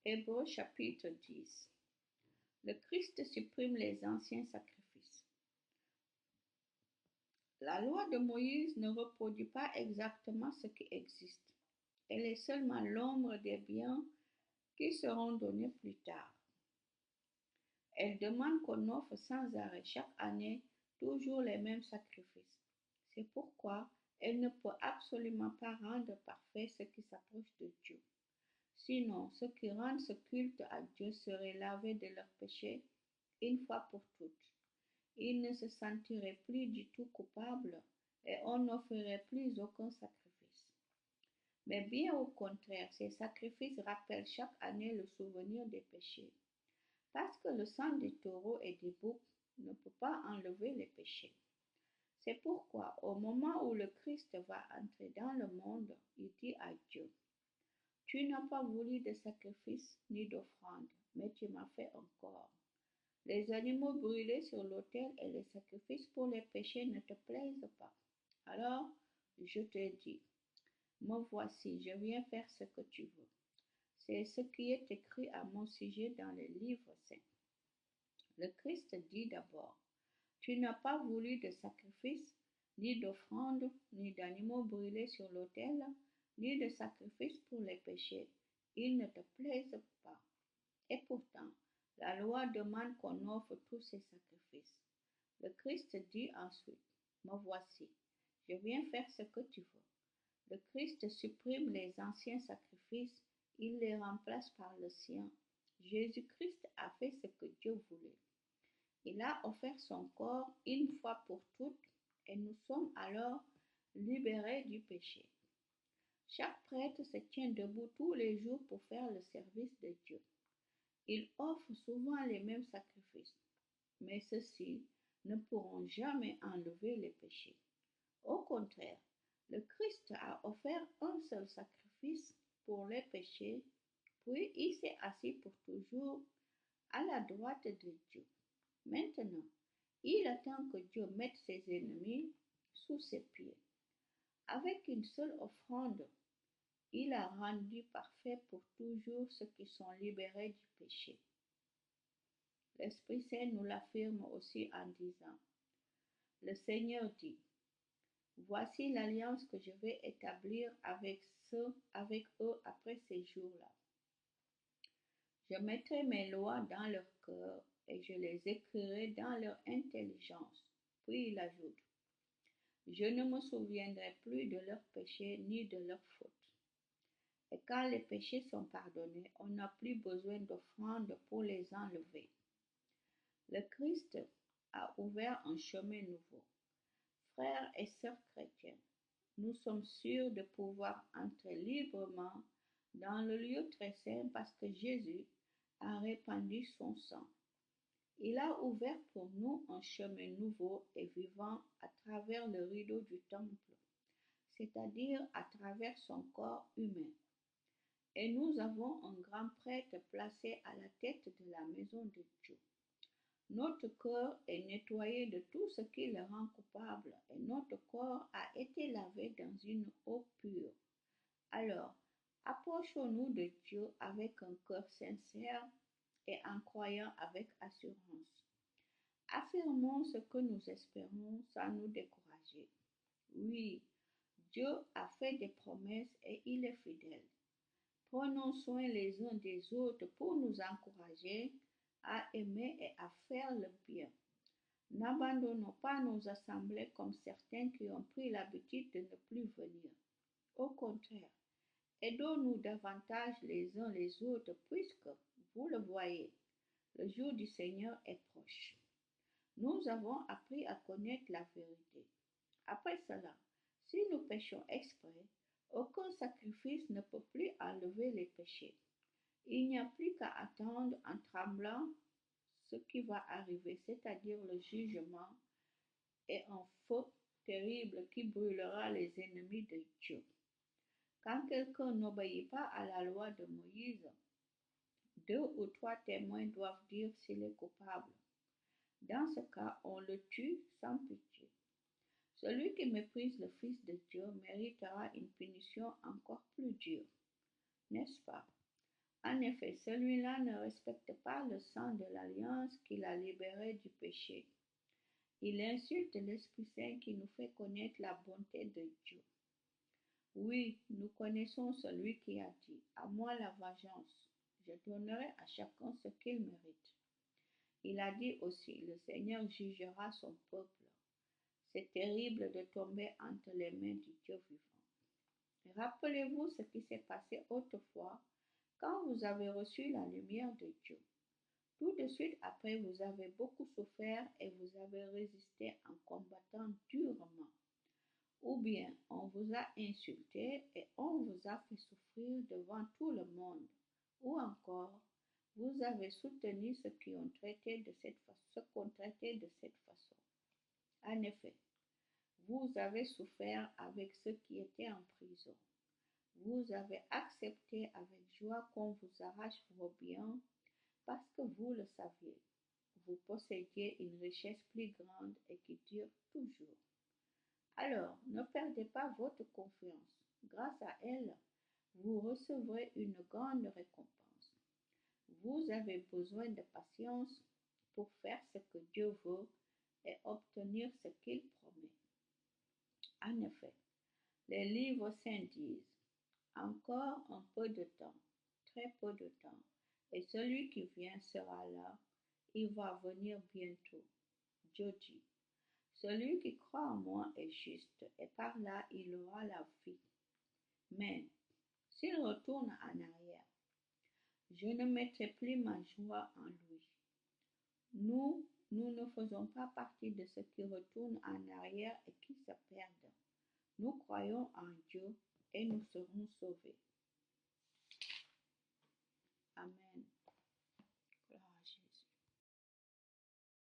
Hébreux chapitre 10. Le Christ supprime les anciens sacrifices. La loi de Moïse ne reproduit pas exactement ce qui existe. Elle est seulement l'ombre des biens qui seront donnés plus tard. Elle demande qu'on offre sans arrêt chaque année toujours les mêmes sacrifices. C'est pourquoi elle ne peut absolument pas rendre parfait ce qui s'approche de Dieu. Sinon, ceux qui rendent ce culte à Dieu seraient lavés de leurs péchés une fois pour toutes. Ils ne se sentiraient plus du tout coupables et on n'offrirait plus aucun sacrifice. Mais bien au contraire, ces sacrifices rappellent chaque année le souvenir des péchés. Parce que le sang des taureaux et des boucs ne peut pas enlever les péchés. C'est pourquoi, au moment où le Christ va entrer dans le monde, il dit à Dieu: Tu n'as pas voulu de sacrifice ni d'offrande, mais tu m'as fait un corps. Les animaux brûlés sur l'autel et les sacrifices pour les péchés ne te plaisent pas. Alors, je te dis, me voici, je viens faire ce que tu veux. C'est ce qui est écrit à mon sujet dans le livre saint. Le Christ dit d'abord: Tu n'as pas voulu de sacrifice, ni d'offrande, ni d'animaux brûlés sur l'autel, ni de sacrifice pour les péchés. Ils ne te plaisent pas. Et pourtant, la loi demande qu'on offre tous ces sacrifices. Le Christ dit ensuite: Me voici, je viens faire ce que tu veux. Le Christ supprime les anciens sacrifices, il les remplace par le sien. Jésus-Christ a fait ce que Dieu voulait. Il a offert son corps une fois pour toutes et nous sommes alors libérés du péché. Chaque prêtre se tient debout tous les jours pour faire le service de Dieu. Il offre souvent les mêmes sacrifices, mais ceux-ci ne pourront jamais enlever les péchés. Au contraire, le Christ a offert un seul sacrifice pour les péchés, puis il s'est assis pour toujours à la droite de Dieu. Maintenant, il attend que Dieu mette ses ennemis sous ses pieds. Avec une seule offrande, il a rendu parfait pour toujours ceux qui sont libérés du péché. L'Esprit Saint nous l'affirme aussi en disant: Le Seigneur dit: Voici l'alliance que je vais établir avec eux après ces jours-là. Je mettrai mes lois dans leur cœur et je les écrirai dans leur intelligence. Puis il ajoute: Je ne me souviendrai plus de leurs péchés ni de leurs fautes. Et quand les péchés sont pardonnés, on n'a plus besoin d'offrandes pour les enlever. Le Christ a ouvert un chemin nouveau. Frères et sœurs chrétiens, nous sommes sûrs de pouvoir entrer librement dans le lieu très saint parce que Jésus a répandu son sang. Il a ouvert pour nous un chemin nouveau et vivant à travers le rideau du temple, c'est-à-dire à travers son corps humain. Et nous avons un grand prêtre placé à la tête de la maison de Dieu. Notre cœur est nettoyé de tout ce qui le rend coupable et notre corps a été lavé dans une eau pure. Alors, approchons-nous de Dieu avec un cœur sincère et en croyant avec assurance. Affirmons ce que nous espérons sans nous décourager. Oui, Dieu a fait des promesses et il est fidèle. Prenons soin les uns des autres pour nous encourager à aimer et à faire le bien. N'abandonnons pas nos assemblées comme certains qui ont pris l'habitude de ne plus venir. Au contraire, aidons-nous davantage les uns les autres puisque, vous le voyez, le jour du Seigneur est proche. Nous avons appris à connaître la vérité. Après cela, si nous péchons exprès, aucun sacrifice ne peut plus enlever les péchés. Il n'y a plus qu'à attendre en tremblant ce qui va arriver, c'est-à-dire le jugement et un feu terrible qui brûlera les ennemis de Dieu. Quand quelqu'un n'obéit pas à la loi de Moïse, 2 ou 3 témoins doivent dire s'il est coupable. Dans ce cas, on le tue sans pitié. Celui qui méprise le Fils de Dieu méritera une punition encore plus dure, n'est-ce pas? En effet, celui-là ne respecte pas le sang de l'alliance qui l'a libéré du péché. Il insulte l'Esprit Saint qui nous fait connaître la bonté de Dieu. Oui, nous connaissons celui qui a dit, à moi la vengeance, je donnerai à chacun ce qu'il mérite. Il a dit aussi, le Seigneur jugera son peuple. C'est terrible de tomber entre les mains du Dieu vivant. Rappelez-vous ce qui s'est passé autrefois quand vous avez reçu la lumière de Dieu. Tout de suite après, vous avez beaucoup souffert et vous avez résisté en combattant durement. Ou bien on vous a insulté et on vous a fait souffrir devant tout le monde. Ou encore, vous avez soutenu ceux qui ont traité de cette façon, ceux qu'on traitait de cette façon. En effet, vous avez souffert avec ceux qui étaient en prison. Vous avez accepté avec joie qu'on vous arrache vos biens parce que vous le saviez. Vous possédiez une richesse plus grande et qui dure toujours. Alors, ne perdez pas votre confiance. Grâce à elle, vous recevrez une grande récompense. Vous avez besoin de patience pour faire ce que Dieu veut et obtenir ce qu'il promet. En effet, les livres saints disent, encore un peu de temps, très peu de temps, et celui qui vient sera là, il va venir bientôt. Dieu dit, celui qui croit en moi est juste, et par là il aura la vie. Mais s'il retourne en arrière, je ne mettrai plus ma joie en lui. Nous ne faisons pas partie de ceux qui retournent en arrière et qui se perdent. Nous croyons en Dieu et nous serons sauvés.